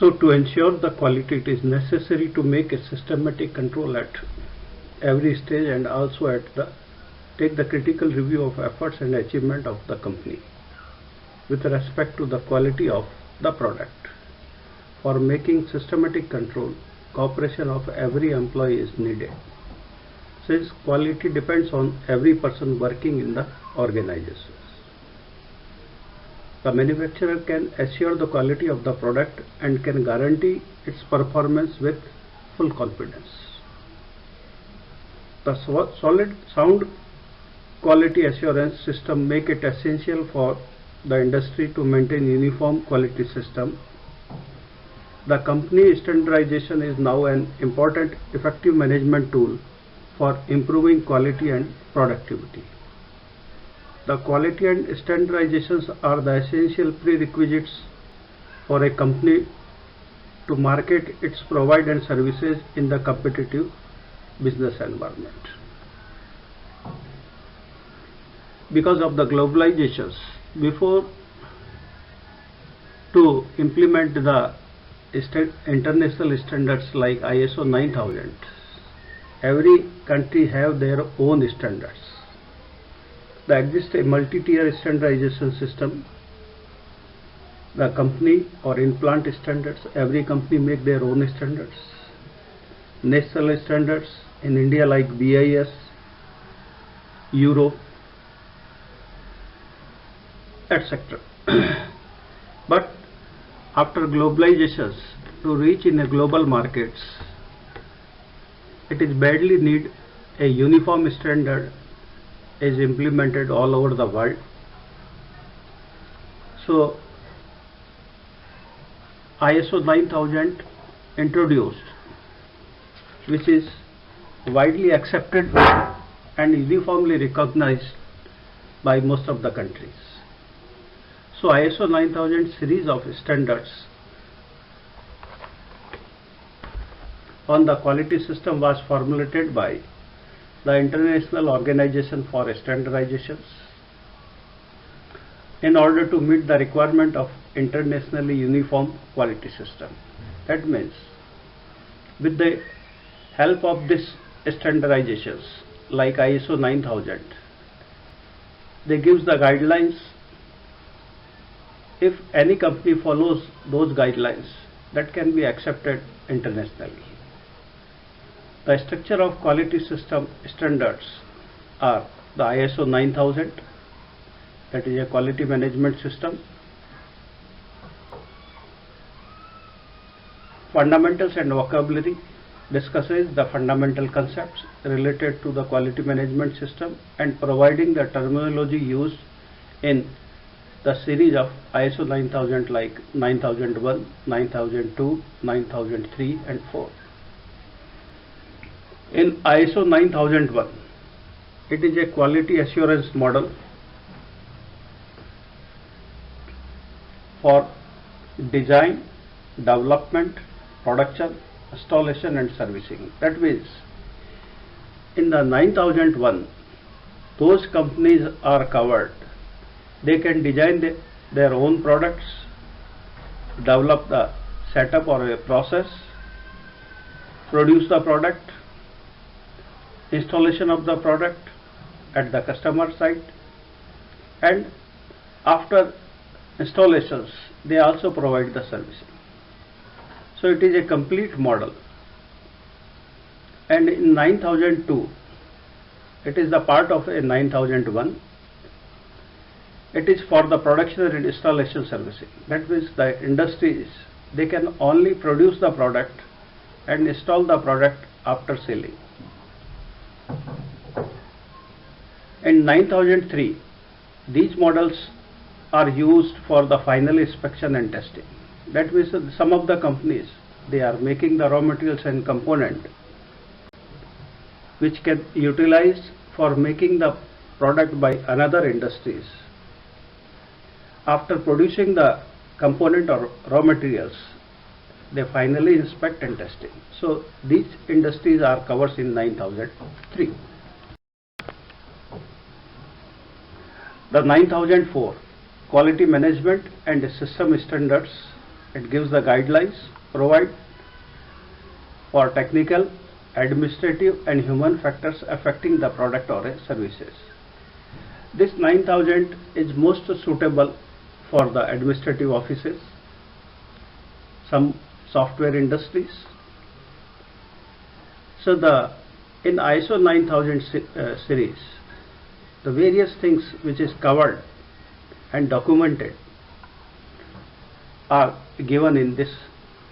So to ensure the quality, it is necessary to make a systematic control at every stage and also take the critical review of efforts and achievement of the company with respect to the quality of the product. For making systematic control, cooperation of every employee is needed, since quality depends on every person working in the organization. The manufacturer can assure the quality of the product and can guarantee its performance with full confidence. The sound quality assurance system make it essential for the industry to maintain uniform quality system. The company standardization is now an important effective management tool for improving quality and productivity. The quality and standardizations are the essential prerequisites for a company to market its product and services in the competitive business environment. Because of the globalizations, before to implement the international standards like ISO 9000, every country have their own standards. There exists a multi-tier standardization system. The company or in-plant standards, every company make their own standards. National standards in India like BIS, Euro, etc. But after globalizations, to reach in a global markets, it is badly need a uniform standard is implemented all over the world. So ISO 9000 introduced, which is widely accepted and uniformly recognized by most of the countries. So ISO 9000 series of standards on the quality system was formulated by the International Organization for Standardizations in order to meet the requirement of internationally uniform quality system. That means with the help of this standardizations like ISO 9000, they gives the guidelines. If any company follows those guidelines, that can be accepted internationally. The structure of quality system standards are the ISO 9000, that is a quality management system. Fundamentals and vocabulary discusses the fundamental concepts related to the quality management system and providing the terminology used in the series of ISO 9000 like 9001, 9002, 9003 and 4. In ISO 9001, it is a quality assurance model for design, development, production, installation and servicing. That means in the 9001, those companies are covered. They can design their own products, develop the setup or a process, produce the product, installation of the product at the customer site, and after installations they also provide the servicing. So it is a complete model. And in 9002, it is the part of a 9001. It is for the production and installation servicing. That means the industries, they can only produce the product and install the product after selling. In 9003, these models are used for the final inspection and testing. That means that some of the companies, they are making the raw materials and component which can utilize for making the product by another industries. After producing the component or raw materials, they finally inspect and testing. So these industries are covered in 9003. The 9004 quality management and system standards It gives the guidelines, provide for technical, administrative and human factors affecting the product or services. This 9000 is most suitable for the administrative offices, some software industries. So in ISO 9000 series, the various things which is covered and documented are given in this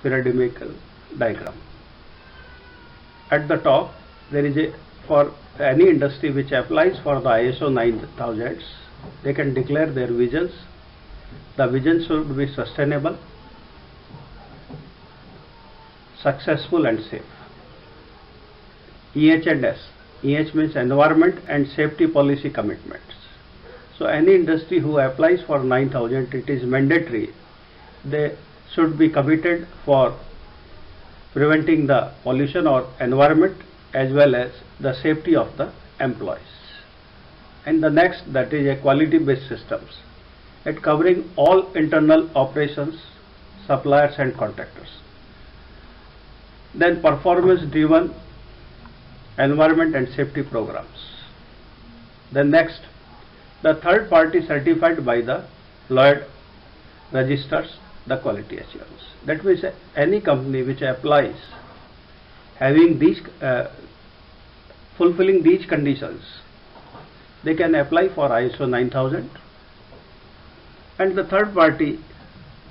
pyramidal diagram. At the top, there is for any industry which applies for the ISO 9000, they can declare their visions. The vision should be sustainable, successful and safe. EH&S. EH means environment and safety policy commitments. So any industry who applies for 9000, it is mandatory. They should be committed for preventing the pollution or environment as well as the safety of the employees. And the next, that is a quality based systems. It covering all internal operations, suppliers and contractors. Then performance driven environment and safety programs. Then next, the third party certified by the Lloyd registers the quality assurance. That means any company which applies having these fulfilling these conditions, they can apply for ISO 9000. And the third party,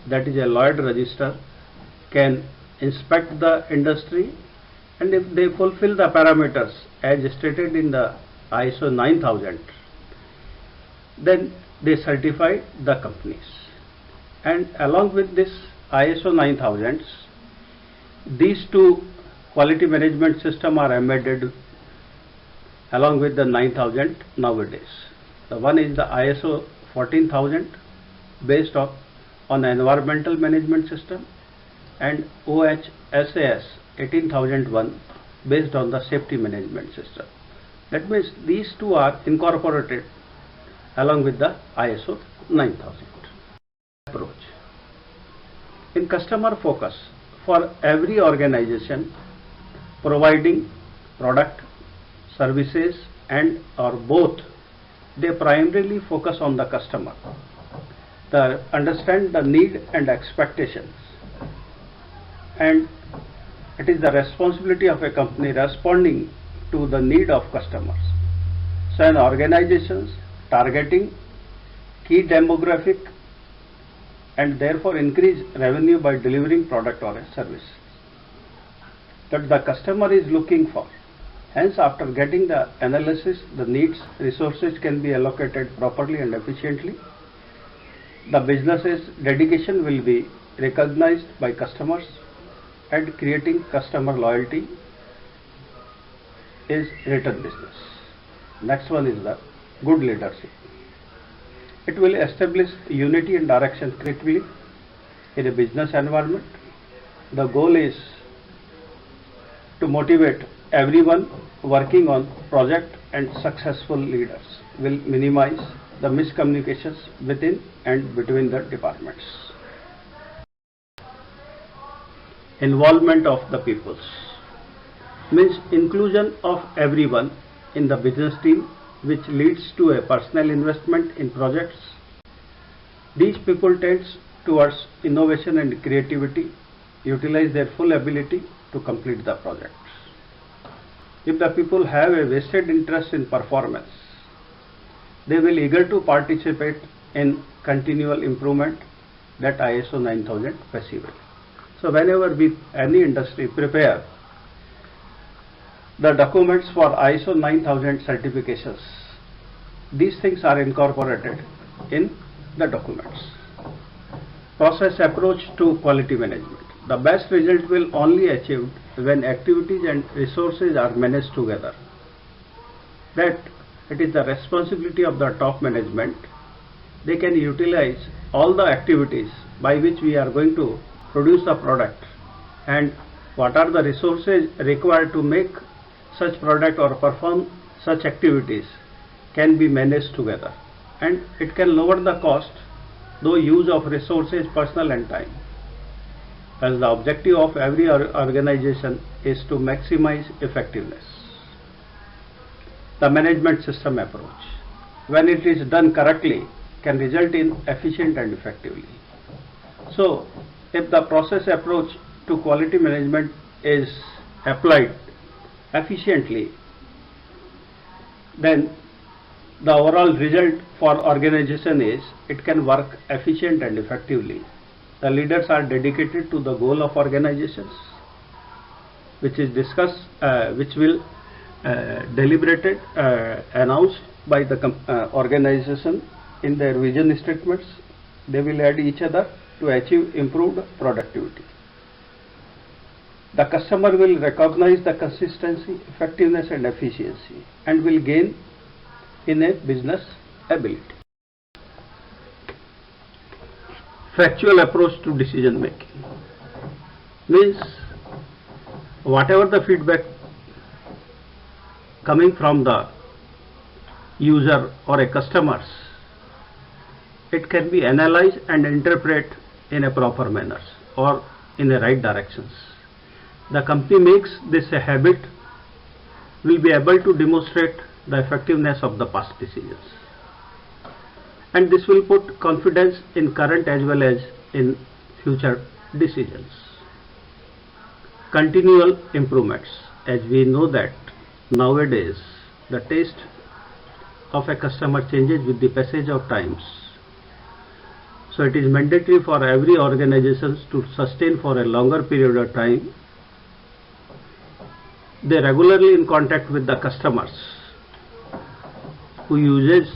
that is a Lloyd register, can inspect the industry, and if they fulfill the parameters as stated in the ISO 9000, then they certify the companies. And along with this ISO 9000s, these two quality management system are embedded along with the 9000 nowadays. The one is the ISO 14000 based on environmental management system, and OHSAS 18001 based on the safety management system. That means these two are incorporated along with the ISO 9000. Approach. In customer focus, for every organization providing product, services and or both, they primarily focus on the customer. They understand the need and expectations, and it is the responsibility of a company responding to the need of customers. So an organizations targeting key demographic and therefore increase revenue by delivering product or a service that the customer is looking for. Hence, after getting the analysis, the needs, resources can be allocated properly and efficiently. The business's dedication will be recognized by customers, and creating customer loyalty is return business. Next one is the good leadership. It will establish unity and direction quickly in a business environment. The goal is to motivate everyone working on project, and successful leaders will minimize the miscommunications within and between the departments. Involvement of the peoples means inclusion of everyone in the business team, which leads to a personal investment in projects. These people tend towards innovation and creativity, utilize their full ability to complete the projects. If the people have a vested interest in performance, they will eager to participate in continual improvement that ISO 9000 possible. So whenever any industry prepare the documents for ISO 9000 certifications, these things are incorporated in the documents. Process approach to quality management. The best result will only achieved when activities and resources are managed together. That it is the responsibility of the top management. They can utilize all the activities by which we are going to produce the product, and what are the resources required to make such product or perform such activities can be managed together, and it can lower the cost, though use of resources, personal and time. as the objective of every organization is to maximize effectiveness. The management system approach, when it is done correctly, can result in efficient and effectively. So, if the process approach to quality management is applied efficiently, then the overall result for organization is it can work efficient and effectively. The leaders are dedicated to the goal of organizations, which is discussed, which will deliberated, announced by the organization in their vision statements. They will aid each other to achieve improved productivity. The customer will recognize the consistency, effectiveness and efficiency and will gain in a business ability. Factual approach to decision making means whatever the feedback coming from the user or a customers, it can be analyzed and interpreted in a proper manner or in the right directions. The company makes this a habit, will be able to demonstrate the effectiveness of the past decisions, and this will put confidence in current as well as in future decisions. Continual improvements, as we know that nowadays the taste of a customer changes with the passage of times. So it is mandatory for every organization to sustain for a longer period of time. They regularly in contact with the customers who uses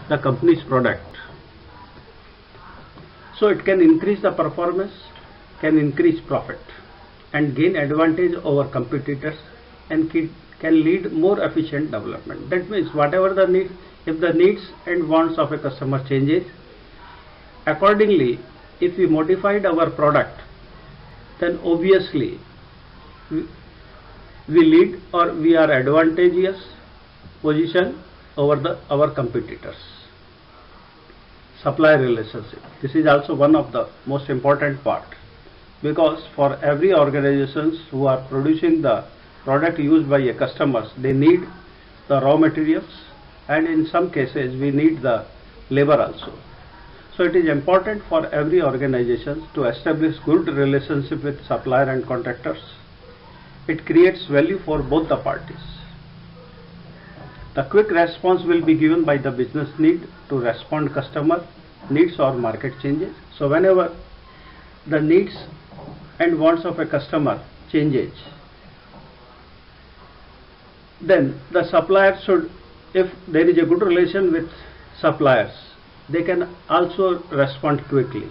the company's product. So it can increase the performance, can increase profit and gain advantage over competitors and can lead more efficient development. That means whatever the need, if the needs and wants of a customer changes, accordingly if we modified our product, then obviously we lead or we are advantageous position over our competitors. Supplier relationship, this is also one of the most important part, because for every organizations who are producing the product used by a customers, they need the raw materials and in some cases we need the labor also. So it is important for every organization to establish good relationship with supplier and contractors. It creates value for both the parties. The quick response will be given by the business need to respond customer needs or market changes. So whenever the needs and wants of a customer changes, then the supplier should, if there is a good relation with suppliers, they can also respond quickly.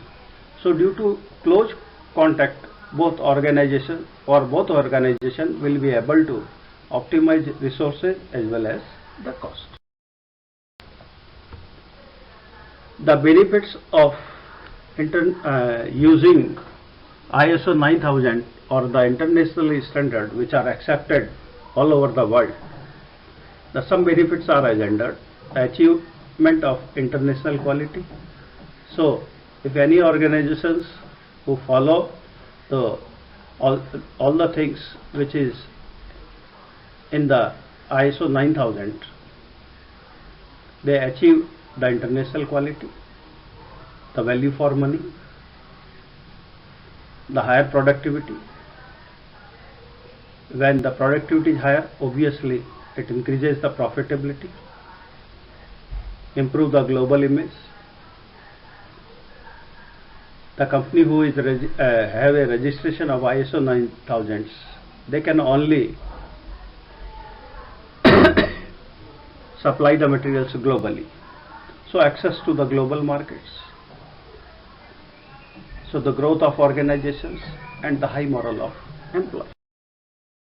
So due to close contact, both organization will be able to optimize resources as well as the cost. The benefits of using ISO 9000 or the international standard which are accepted all over the world. Some benefits are agendered: achievement of international quality. So if any organizations who follow all the things which is in the ISO 9000, they achieve the international quality, the value for money, the higher productivity. When the productivity is higher, obviously it increases the profitability, improve the global image. The company who is have a registration of ISO 9000, they can only supply the materials globally. So access to the global markets. So the growth of organizations and the high morale of employees.